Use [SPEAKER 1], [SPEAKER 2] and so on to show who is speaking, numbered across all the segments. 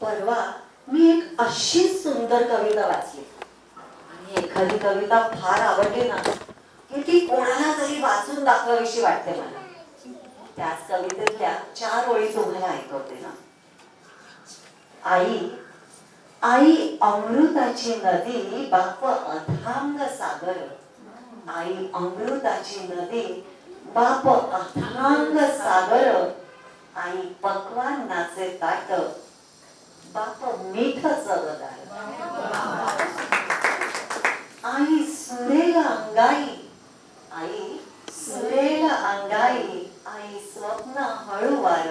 [SPEAKER 1] परवा मी एक अशी सुंदर कविता वाचली आणि एखादी कविता फार आवडली ना की ती कोणाला तरी वाचून दाखवावीशी वाटते मला. त्याच कवितेतल्या 4 ओळी तुम्हाला ऐकवते ना. आई आई अमृताची नदी बाप अथांग सागर. आई अमृताची नदी बाप अथांग सागर. आई पक्वान्नाचे ताट बाप मीठ चवदार. आई सुरेल अंगाई. आई सुरेल अंगाई. आई स्वप्न हळूवार.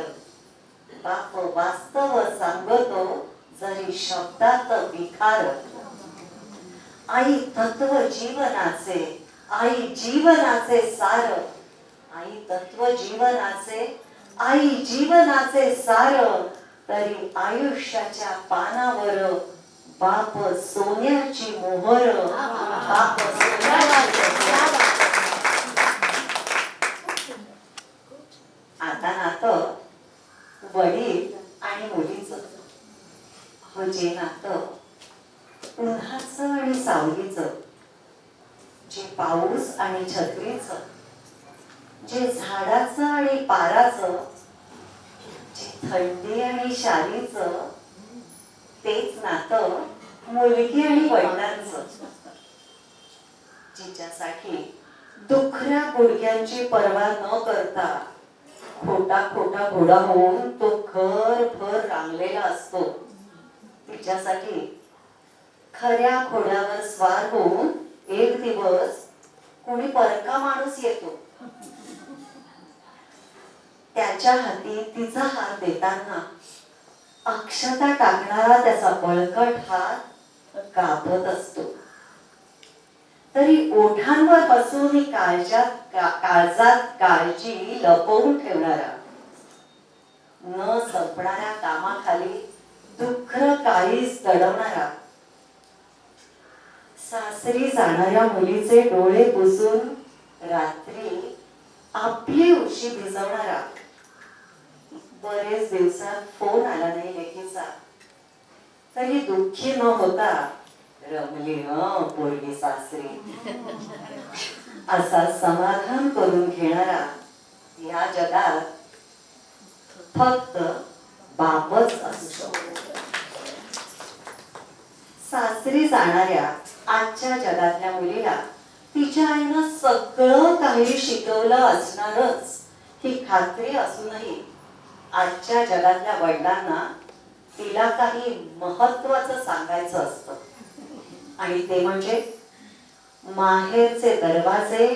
[SPEAKER 1] बाप वास्तव सांगतो जरी शब्दात विखार. आई तत्व जीवनाचे. आई जीवनाचे सार. आई तत्व जीवनाचे. आई जीवनाचे सार. तरी आयुष्याच्या पानावर बाप सोन्याची मोहर. बाप आता नातं वडील आणि मुलीचं. हो जे नातं उन्हाचं आणि सावलीचं, जे पाऊस आणि छत्रीचं, जे झाडाचं आणि पाराचं, जे थंडी आणि शालीचं, तेच नातं मुलगी आणि वडिलांचं. जिच्यासाठी दुखऱ्या गुडघ्यांची पर्वा न करता खोटा खोटा घोडा होऊन तो घरभर रांगलेला असतो. तिच्यासाठी खऱ्या घोड्यावर स्वार होऊन एक दिवस कोणी परका माणूस येतो. त्याच्या हाती तिचा हात देताना अक्षता टाकणारा त्याचा बळकट हात कापत असतो. तरी ओठांवर बसून काळजात काळजी लपवून ठेवणारा, न संपणाऱ्या कामाखाली दुःख काळीच दडवणारा, सासरी जाणाऱ्या मुलीचे डोळे पुसून रात्री आपली उशी भिजवणारा, बरेच दिवसात फोन आला नाही लेकीचा तरी दुःखी न होता रमली पोरगी सासरी असा समाधान करून घेणारा या जगात फक्त बापच असतो. सासरी जाणाऱ्या आजच्या जगातल्या मुलीला तिच्या आईनं सगळं काही शिकवलं असणारच ही खात्री असूनही आजच्या जगातल्या वडिलांना तिला काही महत्वाचं सांगायचं असतं. आणि ते म्हणजे माहेरचे दरवाजे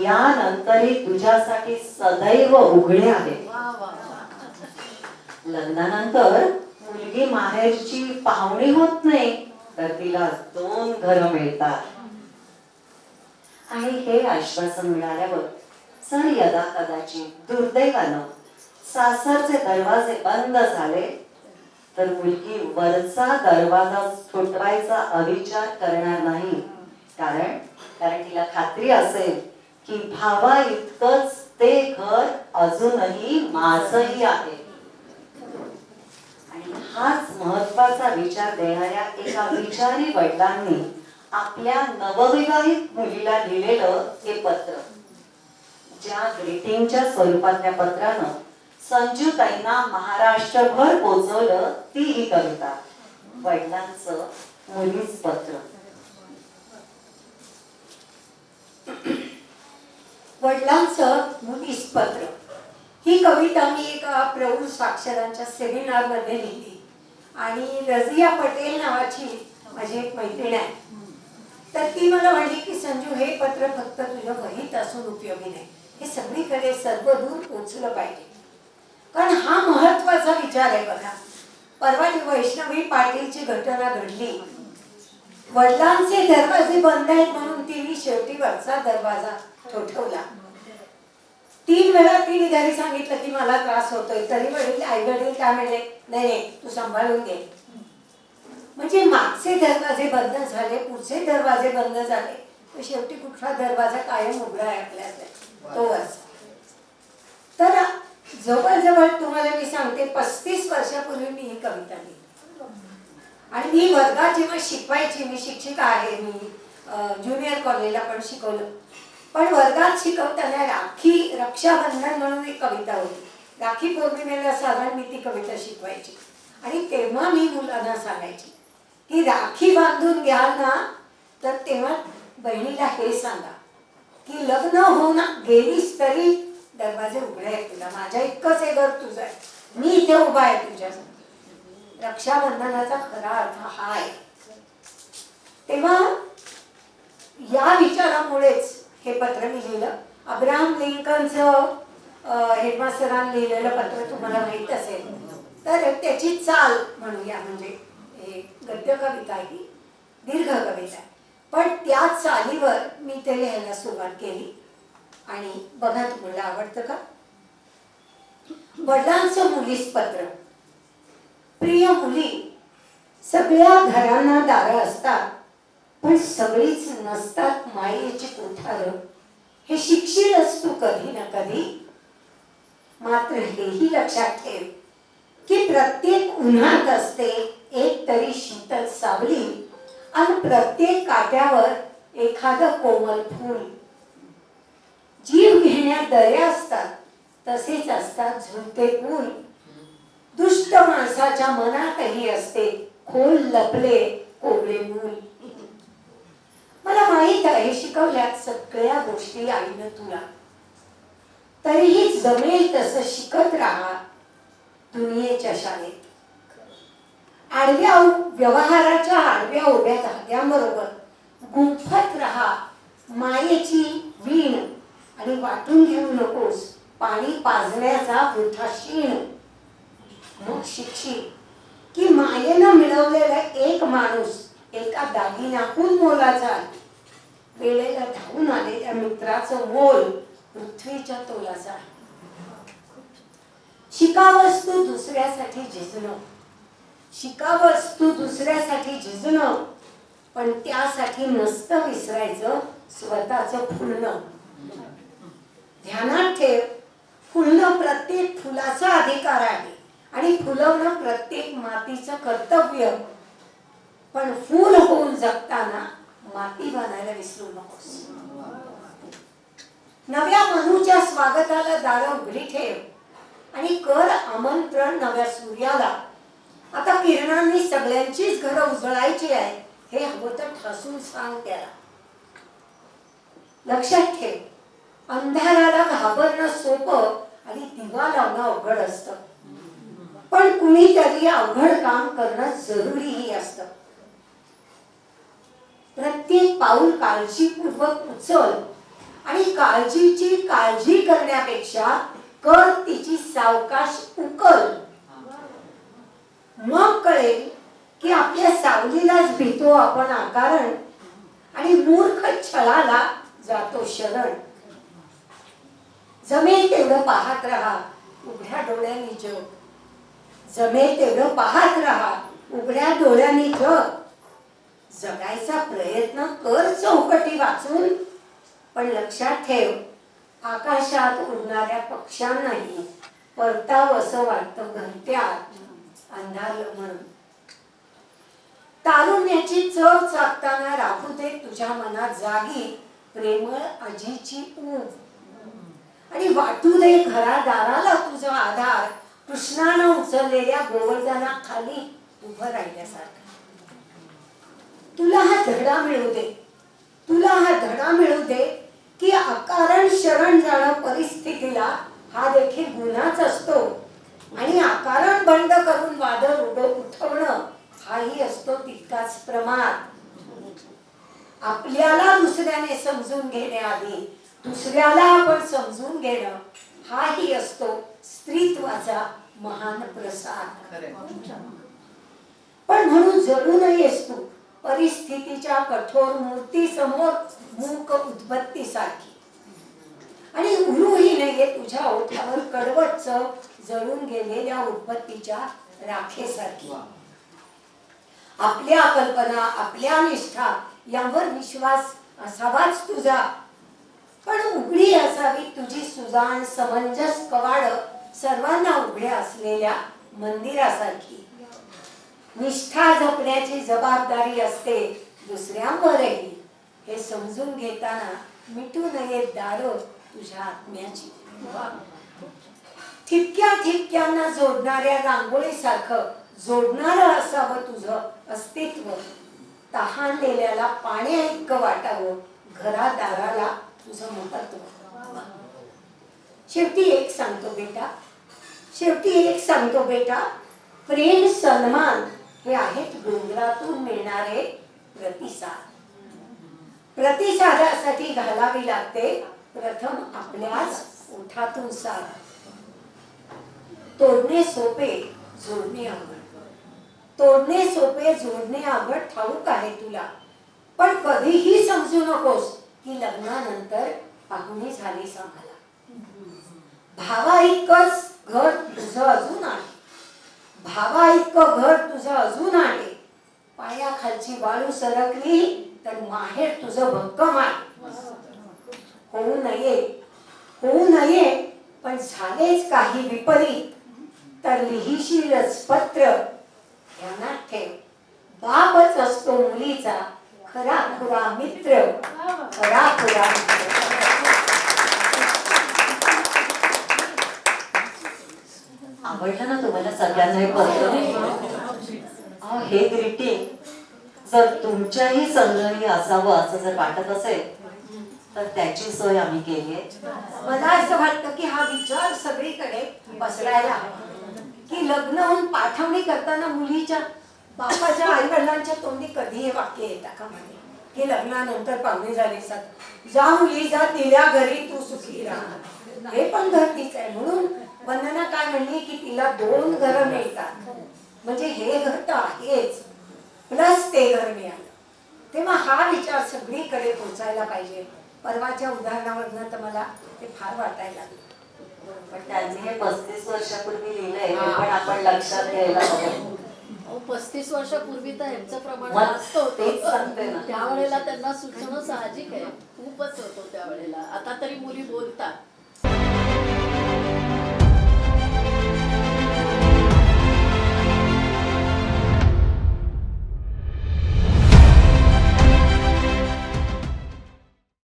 [SPEAKER 1] यानंतरही तुझ्यासाठी सदैव उघडे आहेत. लग्नानंतर मुलगी माहेरची पाहुणी होत नाही तर तिला 2 घरं मिळतात. आणि हे आश्वासन मिळाल्यावर सर यदा कदाचित दुर्दैवानं सासरचे दरवाजे बंद झाले तर मुलगी वरचा दरवाजा ठोठवायचा अविचार करणार नाही. कारण तिला खात्री असेल की भावा इतकंच ते घर अजूनही माझंही आहे. आणि हाच महत्वाचा विचार देणाऱ्या एका विचारी वडिलांनी आपल्या नवविवाहित मुलीला लिहिलेलं हे पत्र, ज्या ग्रीटिंगच्या स्वरूपातल्या पत्रानं संजूताईंना महाराष्ट्रभर पोचवलं, ती ही कविता, वडिलांचं मुलीच पत्र.
[SPEAKER 2] वडिलांचं मुलीस पत्र ही कविता मी एका प्रौढ साक्षरांच्या सेमिनार मध्ये लिहिली. आणि रजिया पटेल नावाची माझी एक मैत्रीण आहे, तर ती मला म्हणली की संजू हे पत्र फक्त तुझ्या वहीत असून उपयोगी नाही, हे सगळीकडे सर्वदूर पोचलं पाहिजे. कारण हा महत्वाचा विचार आहे. बघा, परवा वैष्णवी पाटीलची घटना घडली. वडिलांचे दरवाजे बंद आहेत म्हणून तिने शेवटी वरचा दरवाजा ठोठवला. 3 वेळा तिने घरी सांगितलं की मला त्रास होतोय, तरी वडील आई वडील काय म्हणले, नाही तू सांभाळून घे. म्हणजे मागचे दरवाजे बंद झाले, पुढचे दरवाजे बंद झाले, तर शेवटी कुठला दरवाजा कायम उघडा आहे आपल्याला, तो वरचा. तर जवळजवळ तुम्हाला मी सांगते 35 वर्षापूर्वी मी ही कविता लिहिली. आणि मी वर्गात जेव्हा शिकवायची, मी शिक्षिका आहे, मी ज्युनियर कॉलेजला पण शिकवलं, पण वर्गात शिकवताना रक्षाबंधन म्हणून एक कविता होती. राखी पौर्णिमेला साधारण मी ती कविता शिकवायची आणि तेव्हा मी मुलांना सांगायची की राखी बांधून घ्याल ना तर तेव्हा बहिणीला हे सांगा की लग्न होऊन गेलीस तरी दरवाजे उघडे आहेत तुला, माझ्या इतकंच हे घर तुझं आहे, मी इथे उभा आहे तुझ्यासाठी. रक्षाबंधनाचा खरा अर्थ हा आहे. तेव्हा या विचारामुळेच हे पत्र मी लिहिलं. अब्राहम लिंकनचं हेडमास्टरांनी लिहिलेलं पत्र तुम्हाला माहित असेल, तर त्याची चाल म्हणूया, म्हणजे हे गद्य कविता आहे, ही दीर्घ कविता आहे, पण त्या चालीवर मी ते लिहायला सुरुवात केली. आणि बघा तुम्हाला आवडतं का? वडिलांचं मुलीस पत्र. प्रिय मुली, सगळ्या घरांना दारं असतात, पण सगळीच नसतात मायेची कोठारं. हे शिकशीलच तू कधी ना कधी. मात्र हेही लक्षात ठेव की प्रत्येक उन्हात असते एक तरी शीतल सावली आणि प्रत्येक काट्यावर एखादं कोमल फूल. जीव घेण्यात दऱ्या असतात, तसेच असतात झुलते पूल. दुष्ट माणसाच्या मनातही असते खोल लपले कोवळे मूल. मला माहित आहे शिकवल्यात सगळ्या गोष्टी आईनं तुला, तरीही जमेल तसं शिकत राहा दुनियेच्या शाळेत. आडव्या व्यवहाराच्या आडव्या उभ्या धाग्यांबरोबर गुंफत राहा मायेची वीण आणि वाटून घेऊ नकोस पाणी पाजण्याचा वृथा शीण. मग शिकशील की मायेनं मिळवलेला एक माणूस एका दागिन्याहून मोलाचा आहे. वेळेला धावून आलेल्या मित्राचं मोल पृथ्वीच्या तोलाचा आहे. शिकावंस तू दुसऱ्यासाठी झिजणं, शिकावंस तू दुसऱ्यासाठी झिजणं, पण त्यासाठी नसतं विसरायचं स्वतःचं फुलणं. ध्यानात ठेव, फुलणं प्रत्येक फुलाचा अधिकार आहे आणि फुलवणं प्रत्येक मातीचं कर्तव्य. पण फूल होऊन जगताना माती बनायला विसरू नकोस. नव्या मनूच्या स्वागताला दारं उघडी ठेव आणि कर आमंत्रण नव्या सूर्याला. आता किरणांनी सगळ्यांचीच घरं उजळायची आहे हे हवं तर ठासून सांग त्याला. लक्षात ठेव, अंधाराला घाबरणं सोपं आणि दिवा लावणं अवघड असतं, पण कुणीतरी अवघड काम करणं जरुरीही असतं. प्रत्येक पाऊल काळजीपूर्वक उचल आणि काळजीची काळजी करण्यापेक्षा कर तिची सावकाश उकल. मग कळेल की आपल्या सावलीलाच भीतो आपण आकारण आणि मूर्ख छळाला जातो शरण. जमेल तेवढं पाहत राहा उघड्या डोळ्यांनी जग, जमेल तेवढं पाहत राहा उघड्या डोळ्यांनी जग. जगायचा प्रयत्न कर चौकटी वाचून, पण लक्षात ठेव आकाशात उडणाऱ्या पक्ष्यांनाही परताव असं वाटतं घरट्यात अंधारलं म्हणून. तारुण्याची चव चाकताना राहू दे तुझ्या मनात जागी प्रेमळ आजीची ऊब आणि वाटू दे घरादाराला तुझा आधार कृष्णानं उचललेल्या गोवर्धनाखाली उभं राहिल्यासारखं. तुला हा धडा मिळू दे, तुला हा धडा मिळू दे की अकारण शरण जाणं परिस्थितीला हा देखील गुन्हाच असतो आणि अकारण बंद करून वादळ उठवणं हाही असतो तितकाच प्रमाद. आपल्याला दुसऱ्याने समजून घेण्याआधी दुसऱ्याला आपण समजून घेणं हाही असतो स्त्रीत्वाचा महान प्रसाद. पण म्हणून जळू नयेस तू परिस्थितीच्या कठोर मूर्ती समोर मूक उद्बत्ती सारखी आणि उरूही नये तुझ्या ओठावर कडवट चव जळून गेलेल्या उद्बत्तीच्या राखेसारखी. आपल्या कल्पना आपल्या निष्ठा यावर विश्वास असावाच तुझा, पण उघडी असावी तुझी सुजाण समंजस कवाड सर्वांना उघड्या असलेल्या मंदिरासारखी. निष्ठा जपण्याची जबाबदारी असते दुसऱ्यांवरही, हे समजून घेताना मिटू नये दार तुझ्या आत्म्याची. ठिपक्या ठिपक्यांना जोडणाऱ्या रांगोळीसारखं जोडणारं असावं तुझं अस्तित्व. तहानलेल्याला पाण्या इतकं वाटावं घरादाराला तुझं महत्त्व. शेवटी एक सांगतो बेटा, प्रेम सन्मान हे आहेत डोंगरातून मिळणारे प्रतिसाद. प्रतिसादासाठी घालावी लागते प्रथम आपल्याच ओठातून साथ. तोडणे सोपे जोडणे अवघड ठाऊक आहे तुला. पण कधीही समजू नकोस की लग्नानंतर पाहुणी झालीस आम्हाला. भावा इतकंच घर तुझं अजून आहे. पायाखालची वाळू सरकली तर माहेर तुझं भक्कम आहे. होऊ नये पण झालेच काही विपरीत तर लिहिशीलच पत्र. ध्यानात ठेव, बापच असतो मुलीचा खरा खुरा मित्र.
[SPEAKER 1] आवडलं ना तुम्हाला सगळ्यांना हे पत्र? हे ग्रीटिंग जर तुमच्याही संग्रही असावं असं जर वाटत असेल तर त्याची सोय आम्ही केली आहे.
[SPEAKER 2] मला असं वाटतं की हा विचार सगळीकडे पसरायला हवा की लग्न होऊन पाठवणी करताना मुलीच्या बापाच्या आई वडिलांच्या तोंडी कधी हे वाक्य येता का म्हणे की लग्नानंतर पाहुणे झाले जा मुली जा, दिल्या घरी तू सुखी राहा. हे पण घर तीच आहे. म्हणून वंदना काय म्हणली की तिला 2 घरं मिळतात. म्हणजे हे घर तर आहेच प्लस ते घर मिळालं. तेव्हा हा विचार सगळीकडे पोहोचायला पाहिजे. परवाच्या उदाहरणावरनं तर मला ते फार वाटायला लागलं.
[SPEAKER 1] पण त्यांनी हे 35 वर्षापूर्वी लिहिलंय हे पण आपण लक्षात घ्यायला हवं.
[SPEAKER 3] 35 वर्षापूर्वी तर ह्यांचं प्रमाण
[SPEAKER 1] मग
[SPEAKER 3] जास्त होतं.
[SPEAKER 1] तेच सांगते ना.
[SPEAKER 3] त्यावेळेला त्यांना सुचणं साहजिक आहे. खूपच होतो त्यावेळेला. आता तरी मुली बोलतात.